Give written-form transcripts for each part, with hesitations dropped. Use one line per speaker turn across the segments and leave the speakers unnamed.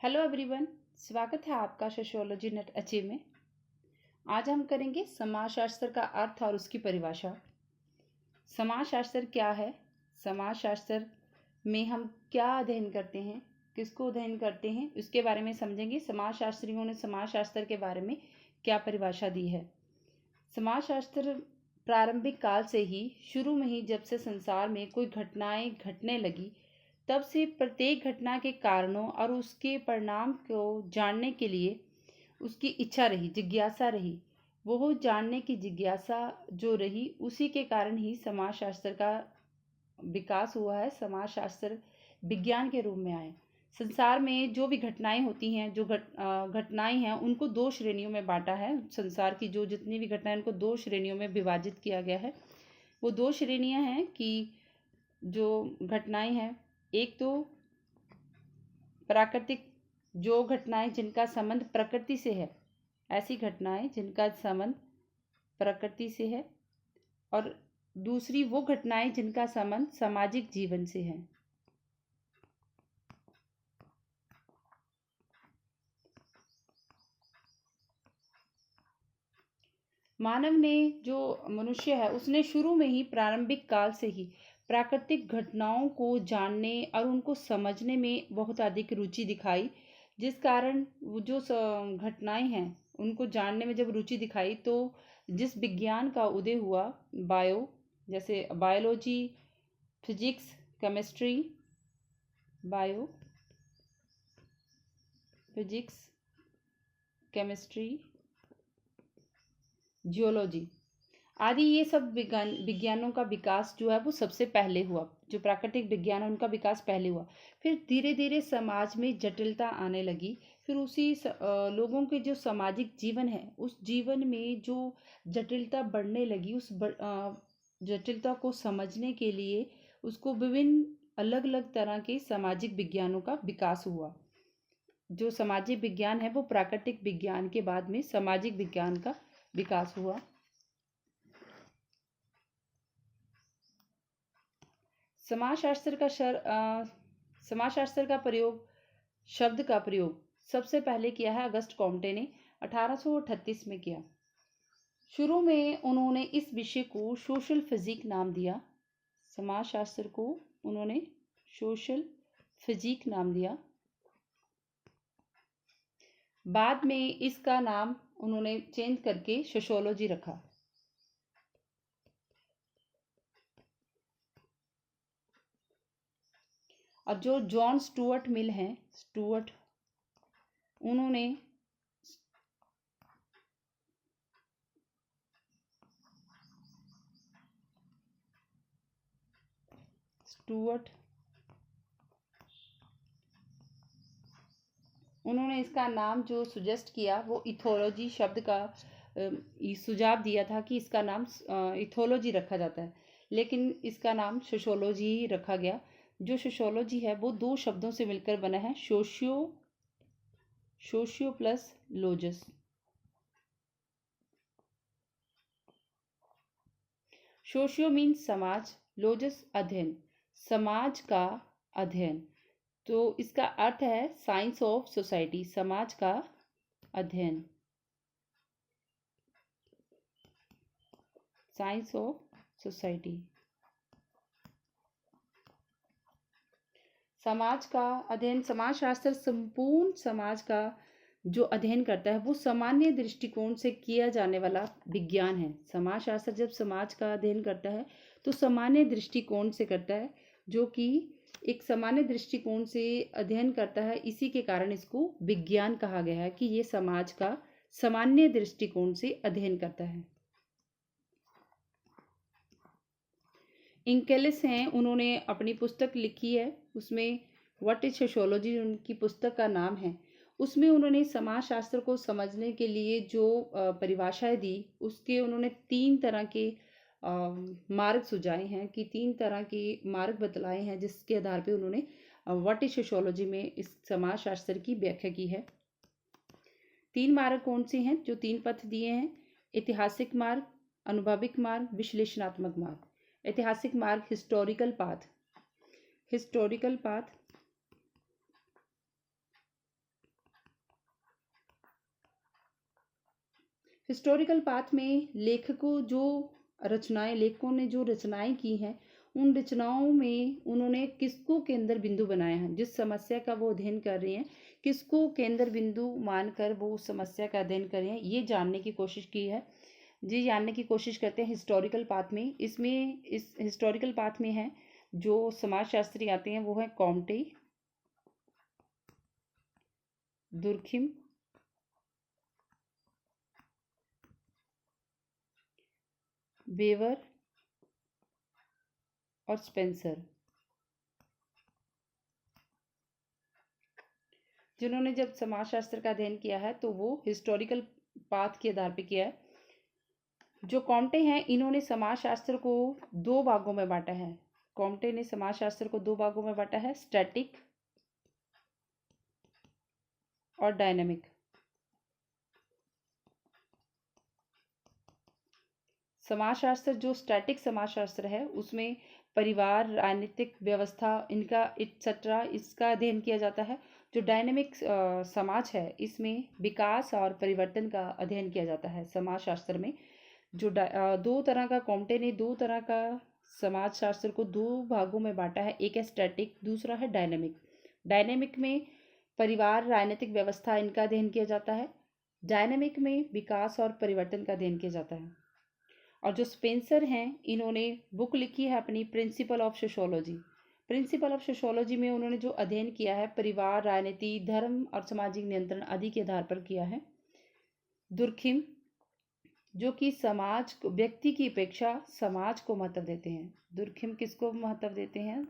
Hello everyone, स्वागत है आपका सोशियोलॉजी नेट अचीव में। आज हम करेंगे समाजशास्त्र का अर्थ और उसकी परिभाषा। समाजशास्त्र क्या है? समाजशास्त्र में हम क्या अध्ययन करते हैं, किसको अध्ययन करते हैं, उसके बारे में समझेंगे। समाजशास्त्रियों ने समाजशास्त्र के बारे में क्या परिभाषा दी है। समाजशास्त्र प्रारंभिक काल से ही, शुरू में ही जब से संसार में कोई घटनाएं घटने लगी, तब से प्रत्येक घटना के कारणों और उसके परिणाम को जानने के लिए उसकी इच्छा रही, जिज्ञासा रही। वो जानने की जिज्ञासा जो रही, उसी के कारण ही समाजशास्त्र का विकास हुआ है। समाजशास्त्र विज्ञान के रूप में आए। संसार में जो भी घटनाएं होती हैं, जो घटनाएं हैं, उनको दो श्रेणियों में बांटा है। संसार की जो जितनी भी घटनाएं, उनको दो श्रेणियों में विभाजित किया गया है। वो दो श्रेणियां हैं कि जो घटनाएं हैं, एक तो प्राकृतिक, जो घटनाएं जिनका संबंध प्रकृति से है, ऐसी घटनाएं जिनका संबंध प्रकृति से है, और दूसरी वो घटनाएं जिनका संबंध सामाजिक जीवन से है। मानव ने, जो मनुष्य है, उसने शुरू में ही, प्रारंभिक काल से ही प्राकृतिक घटनाओं को जानने और उनको समझने में बहुत अधिक रुचि दिखाई। जिस कारण वो जो घटनाएं हैं, उनको जानने में जब रुचि दिखाई, तो जिस विज्ञान का उदय हुआ, जैसे biology, physics, chemistry, bio physics, chemistry, geology आदि, ये सब विज्ञानों का विकास जो है वो सबसे पहले हुआ। जो प्राकृतिक विज्ञान है, उनका विकास पहले हुआ। फिर धीरे धीरे समाज में जटिलता आने लगी। फिर लोगों के जो सामाजिक जीवन है, उस जीवन में जो जटिलता बढ़ने लगी, उस जटिलता को समझने के लिए उसको विभिन्न अलग अलग तरह के सामाजिक विज्ञानों का विकास हुआ। जो सामाजिक विज्ञान है, वो प्राकृतिक विज्ञान के बाद में सामाजिक विज्ञान का विकास हुआ। समाजशास्त्र का प्रयोग, शब्द का प्रयोग सबसे पहले किया है अगस्त कॉम्टे ने 1838 में किया। शुरू में उन्होंने इस विषय को सोशल फिजिक नाम दिया। समाजशास्त्र को उन्होंने सोशल फिजिक नाम दिया। बाद में इसका नाम उन्होंने चेंज करके सोशियोलॉजी रखा। और जो जॉन स्टुअर्ट मिल हैं, उन्होंने इसका नाम जो सुजेस्ट किया, वो इथोलॉजी शब्द का सुझाव दिया था कि इसका नाम इथोलॉजी रखा जाता है, लेकिन इसका नाम सोशियोलॉजी ही रखा गया। जो सोशियोलॉजी है, वो दो शब्दों से मिलकर बना है, सोशियो प्लस लोजस। सोशियो मीन्स समाज, लोजस अध्ययन, समाज का अध्ययन। तो इसका अर्थ है साइंस ऑफ सोसाइटी, समाज का अध्ययन, साइंस ऑफ सोसाइटी। समाज का अध्ययन, समाजशास्त्र संपूर्ण समाज का जो अध्ययन करता है, वो सामान्य दृष्टिकोण से किया जाने वाला विज्ञान है। समाजशास्त्र जब समाज का अध्ययन करता है, तो सामान्य दृष्टिकोण से करता है, जो कि एक सामान्य दृष्टिकोण से अध्ययन करता है। इसी के कारण इसको विज्ञान कहा गया है कि ये समाज का सामान्य दृष्टिकोण से अध्ययन करता है। इंकेलिस हैं, उन्होंने अपनी पुस्तक लिखी है, उसमें व्हाट इज सोशियोलॉजी उनकी पुस्तक का नाम है। उसमें उन्होंने समाजशास्त्र को समझने के लिए जो परिभाषाएं दी, उसके उन्होंने तीन तरह के मार्ग सुझाए हैं, कि तीन तरह के मार्ग बतलाए हैं, जिसके आधार पे उन्होंने व्हाट इज सोशियोलॉजी में इस समाजशास्त्र की व्याख्या की है। तीन मार्ग कौन से हैं? जो तीन पथ दिए हैं, ऐतिहासिक मार्ग, अनुभविक मार्ग, विश्लेषणात्मक मार्ग। ऐतिहासिक मार्ग, हिस्टोरिकल पाथ हिस्टोरिकल पाथ में लेखकों ने जो रचनाएं की हैं, उन रचनाओं में उन्होंने किसको केंद्र बिंदु बनाया है, जिस समस्या का वो अध्ययन कर रहे हैं किसको केंद्र बिंदु मानकर वो उस समस्या का अध्ययन कर रहे हैं, ये जानने की कोशिश की है। जी जानने की कोशिश करते हैं हिस्टोरिकल पाथ में। इसमें इस हिस्टोरिकल पाथ में है जो समाजशास्त्री आते हैं वो है कॉम्टे, दुर्खिम, बेवर और स्पेंसर। जिन्होंने जब समाजशास्त्र का अध्ययन किया है तो वो हिस्टोरिकल पाथ के आधार पर किया है। जो कॉम्टे हैं इन्होंने समाजशास्त्र को दो भागों में बांटा है। कॉम्टे ने समाजशास्त्र को दो भागों में बांटा है, स्टैटिक और डायनामिक। समाजशास्त्र जो स्टैटिक समाजशास्त्र है उसमें परिवार, राजनीतिक व्यवस्था, इनका एक्सेट्रा इसका अध्ययन किया जाता है। जो डायनेमिक समाज है इसमें विकास और परिवर्तन का अध्ययन किया जाता है समाजशास्त्र में। जो दो तरह का कॉम्टे ने दो तरह का समाजशास्त्र को दो भागों में बांटा है, एक है स्टैटिक, दूसरा है डायनेमिक। डायनेमिक में परिवार, राजनीतिक व्यवस्था इनका अध्ययन किया जाता है, डायनेमिक में विकास और परिवर्तन का अध्ययन किया जाता है। और जो स्पेंसर हैं इन्होंने बुक लिखी है अपनी principle of sociology. Principle of sociology में उन्होंने जो अध्ययन किया है परिवार, राजनीति, धर्म और सामाजिक नियंत्रण आदि के आधार पर किया है। दुर्खिम जो कि समाज को, व्यक्ति की अपेक्षा समाज को महत्व देते हैं। दुर्खिम किसको महत्व देते हैं?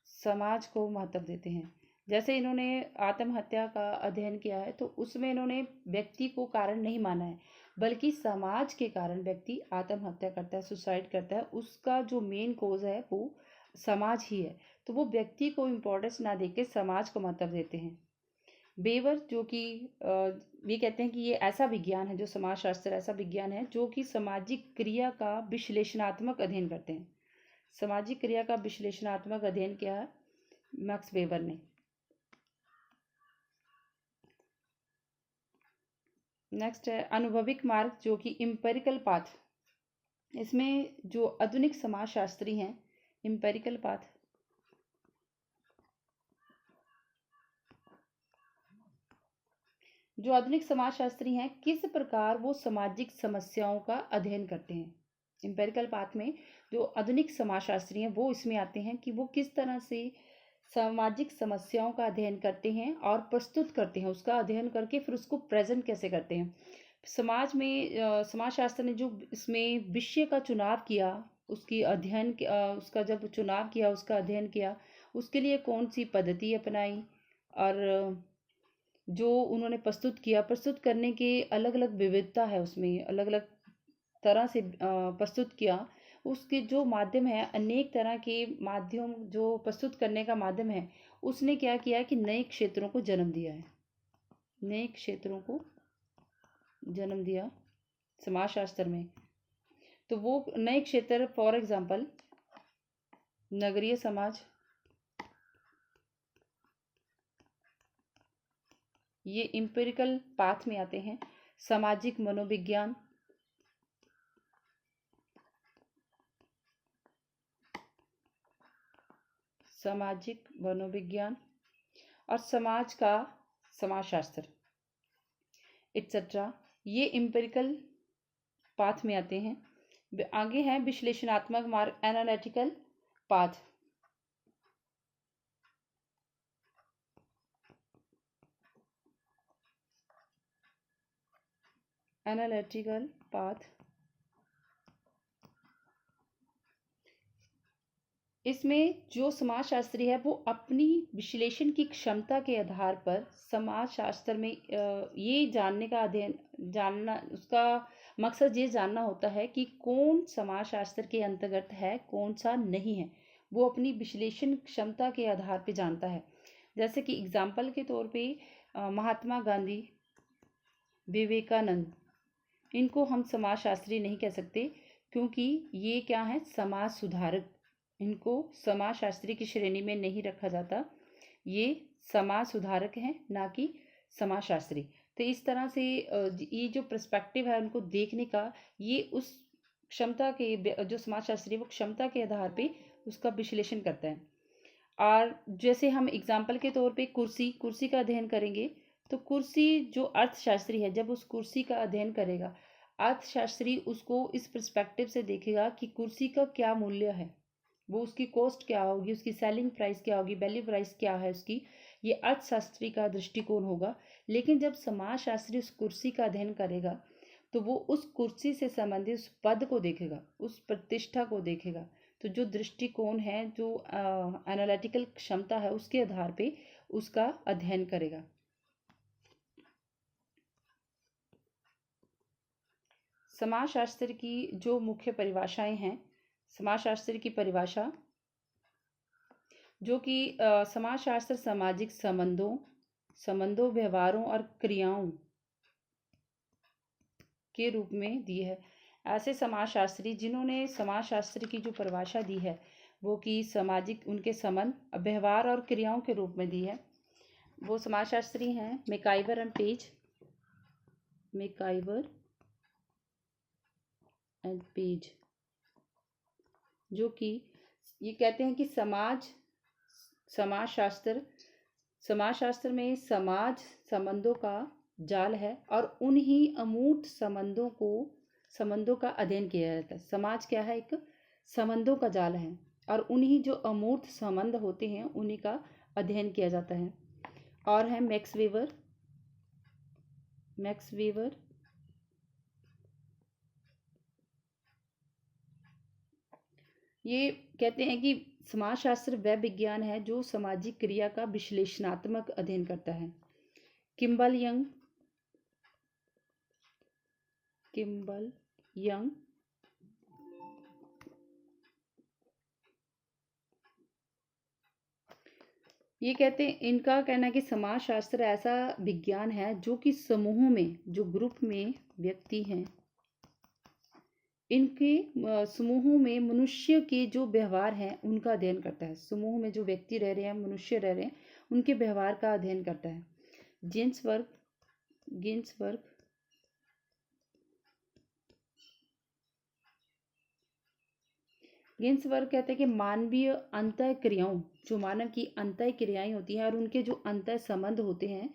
समाज को महत्व देते हैं। जैसे इन्होंने आत्महत्या का अध्ययन किया है तो उसमें इन्होंने व्यक्ति को कारण नहीं माना है, बल्कि समाज के कारण व्यक्ति आत्महत्या करता है, सुसाइड करता है, उसका जो मेन कोज है वो समाज ही है। तो वो व्यक्ति को इम्पोर्टेंस ना देके समाज को महत्व देते हैं। बेवर जो कि ये कहते हैं कि ये ऐसा विज्ञान है, जो समाजशास्त्र ऐसा विज्ञान है जो कि सामाजिक क्रिया का विश्लेषणात्मक अध्ययन करते हैं। सामाजिक क्रिया का विश्लेषणात्मक अध्ययन किया है मैक्स वेबर ने। नेक्स्ट है अनुभविक मार्ग जो कि इम्पेरिकल पाथ। इसमें जो आधुनिक समाजशास्त्री हैं, इम्पेरिकल पाथ जो आधुनिक समाजशास्त्री हैं किस प्रकार वो सामाजिक समस्याओं का अध्ययन करते हैं। इम्पेरिकल पाथ में जो आधुनिक समाजशास्त्री हैं वो इसमें आते हैं कि वो किस तरह से सामाजिक समस्याओं का अध्ययन करते हैं और प्रस्तुत करते हैं, उसका अध्ययन करके फिर उसको प्रेजेंट कैसे करते हैं समाज में। समाजशास्त्र ने जो इसमें विषय का चुनाव किया, उसकी अध्ययन उसका जब चुनाव किया, उसका अध्ययन किया, उसके लिए कौन सी पद्धति अपनाई और जो उन्होंने प्रस्तुत किया, प्रस्तुत करने के अलग अलग विविधता है, उसमें अलग अलग तरह से प्रस्तुत किया। उसके जो माध्यम है, अनेक तरह के माध्यम जो प्रस्तुत करने का माध्यम है, उसने क्या किया कि नए क्षेत्रों को जन्म दिया है, नए क्षेत्रों को जन्म दिया समाजशास्त्र में। तो वो नए क्षेत्र फॉर एग्जाम्पल नगरीय समाज, ये इम्पेरिकल पाथ में आते हैं। सामाजिक मनोविज्ञान, सामाजिक मनोविज्ञान और समाज का समाजशास्त्र एक्सेट्रा, ये इम्पेरिकल पाथ में आते हैं। आगे है विश्लेषणात्मक मार्ग, एनालिटिकल पाथ। एनालिटिकल पाथ इसमें जो समाजशास्त्री है वो अपनी विश्लेषण की क्षमता के आधार पर समाजशास्त्र में ये जानने का अध्ययन जानना, उसका मकसद ये जानना होता है कि कौन समाजशास्त्र के अंतर्गत है, कौन सा नहीं है। वो अपनी विश्लेषण क्षमता के आधार पर जानता है। जैसे कि एग्जाम्पल के तौर पे महात्मा गांधी, विवेकानंद, इनको हम समाजशास्त्री नहीं कह सकते क्योंकि ये क्या है, समाज सुधारक। इनको समाजशास्त्री की श्रेणी में नहीं रखा जाता, ये समाज सुधारक हैं, ना कि समाजशास्त्री। तो इस तरह से ये जो पर्सपेक्टिव है उनको देखने का, ये उस क्षमता के जो समाजशास्त्री वो क्षमता के आधार पे उसका विश्लेषण करता है। और जैसे हम एग्जाम्पल के तौर पे कुर्सी कुर्सी का अध्ययन करेंगे, तो कुर्सी जो अर्थशास्त्री है जब उस कुर्सी का अध्ययन करेगा, अर्थशास्त्री उसको इस पर्सपेक्टिव से देखेगा कि कुर्सी का क्या मूल्य है, वो उसकी कॉस्ट क्या होगी, उसकी सेलिंग प्राइस क्या होगी, वैल्यू प्राइस क्या है उसकी, ये अर्थशास्त्री का दृष्टिकोण होगा। लेकिन जब समाजशास्त्री उस कुर्सी का अध्ययन करेगा तो वो उस कुर्सी से संबंधित उस पद को देखेगा, उस प्रतिष्ठा को देखेगा। तो जो दृष्टिकोण है, जो एनालिटिकल क्षमता है, उसके आधार पे उसका अध्ययन करेगा। समाजशास्त्र की जो मुख्य परिभाषाएं हैं, समाजशास्त्र की परिभाषा जो कि समाजशास्त्र सामाजिक संबंधों व्यवहारों और क्रियाओं के रूप में दी है। ऐसे समाजशास्त्री जिन्होंने समाजशास्त्र की जो परिभाषा दी है वो कि सामाजिक उनके संबंध व्यवहार और क्रियाओं के रूप में दी है, वो समाजशास्त्री हैं मैकाइवर एंड पेज, जो कि ये कहते हैं कि समाजशास्त्र में समाज संबंधों का जाल है और उन्हीं अमूर्त संबंधों का अध्ययन किया जाता है। समाज क्या है? एक संबंधों का जाल है और उन्हीं जो अमूर्त संबंध होते हैं उन्हीं का अध्ययन किया जाता है। और है मैक्स वीवर ये कहते हैं कि समाजशास्त्र वह विज्ञान है जो सामाजिक क्रिया का विश्लेषणात्मक अध्ययन करता है। किम्बल यंग ये कहते हैं, इनका कहना है कि समाजशास्त्र ऐसा विज्ञान है जो कि समूहों में, जो ग्रुप में व्यक्ति हैं, इनके समूहों में मनुष्य के जो व्यवहार हैं उनका अध्ययन करता है। समूह में जो व्यक्ति रह रहे हैं, मनुष्य रह रहे हैं, उनके व्यवहार का अध्ययन करता है। गिन्सबर्ग कहते हैं कि मानवीय अंतः क्रियाओं, जो मानव की अंतः क्रियाएं होती हैं और उनके जो अंतः संबंध होते हैं,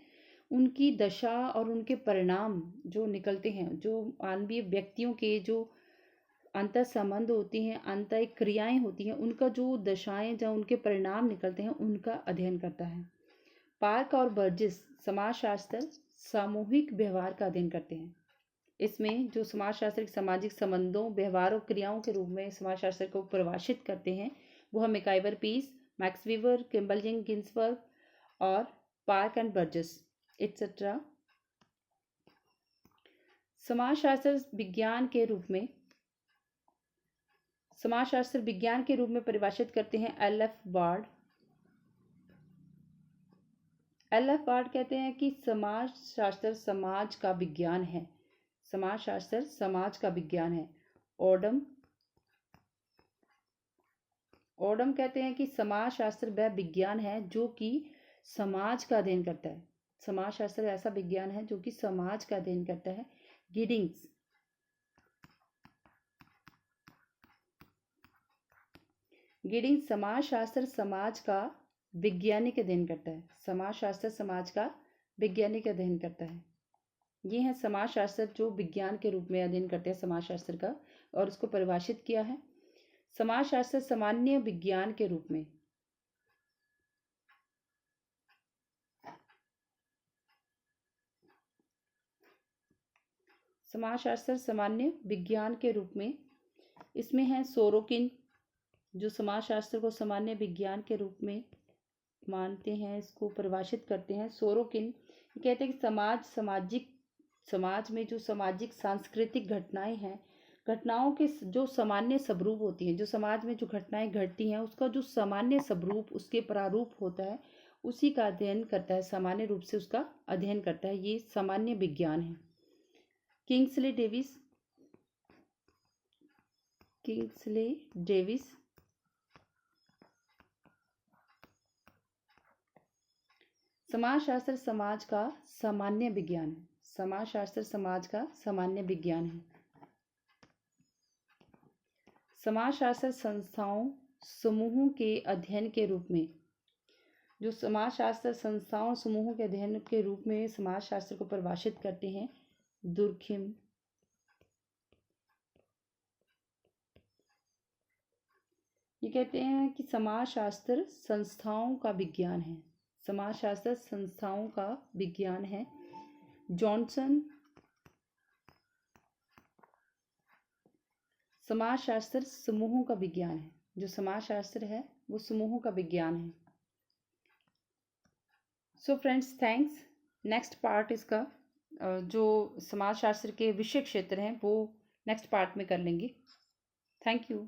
उनकी दशा और उनके परिणाम जो निकलते हैं, जो मानवीय व्यक्तियों के जो अंतः संबंध होती हैं, अंतः क्रियाएं होती हैं, उनका जो दशाएं जो उनके परिणाम निकलते हैं उनका अध्ययन करता है। पार्क और बर्जेस समाजशास्त्र सामूहिक व्यवहार का अध्ययन करते हैं। इसमें जो समाजशास्त्र सामाजिक संबंधों व्यवहार और क्रियाओं के रूप में समाजशास्त्र को परिभाषित करते हैं वो है मैकाइवर पीस, Max Weber, Kimball Young, Ginsberg और पार्क एंड बर्जेस एटसेट्रा। समाजशास्त्र विज्ञान के रूप में परिभाषित करते हैं एल.एफ. वार्ड। कहते हैं कि समाजशास्त्र समाज का विज्ञान है। समाजशास्त्र समाज का विज्ञान है। ओडम कहते हैं कि समाजशास्त्र वह विज्ञान है जो कि समाज का अध्ययन करता है। समाजशास्त्र ऐसा विज्ञान है जो कि समाज का अध्ययन करता है। गिडिंग्स समाजशास्त्र समाज का वैज्ञानिक अध्ययन करता है। समाजशास्त्र समाज का वैज्ञानिक अध्ययन करता है। ये है समाजशास्त्र जो विज्ञान के रूप में अध्ययन करते हैं समाजशास्त्र का, और उसको परिभाषित किया है समाजशास्त्र सामान्य विज्ञान के रूप में। समाजशास्त्र सामान्य विज्ञान के रूप में इसमें है सोरोकिन, जो समाजशास्त्र को सामान्य विज्ञान के रूप में मानते हैं, इसको परिभाषित करते हैं। सोरोकिन कहते हैं कि समाज में जो सामाजिक सांस्कृतिक घटनाएं हैं, घटनाओं के जो सामान्य स्वरूप होती हैं, जो समाज में जो घटनाएं घटती हैं उसका जो सामान्य स्वरूप, उसके प्रारूप होता है, उसी का अध्ययन करता है, सामान्य रूप से उसका अध्ययन करता है। ये सामान्य विज्ञान है। किंग्सले डेविस समाजशास्त्र समाज का सामान्य विज्ञान है। समाजशास्त्र समाज का सामान्य विज्ञान है। समाजशास्त्र संस्थाओं समूहों के अध्ययन के रूप में, जो समाजशास्त्र संस्थाओं समूहों के अध्ययन के रूप में समाजशास्त्र को परिभाषित करते हैं, दुर्खिम, ये कहते हैं कि समाजशास्त्र संस्थाओं का विज्ञान है। समाजशास्त्र संस्थाओं का विज्ञान है। जॉनसन समाजशास्त्र समूहों का विज्ञान है। जो समाजशास्त्र है वो समूहों का विज्ञान है। So friends, thanks. Next part इसका जो समाजशास्त्र के विषय क्षेत्र हैं वो नेक्स्ट पार्ट में कर लेंगे। Thank you.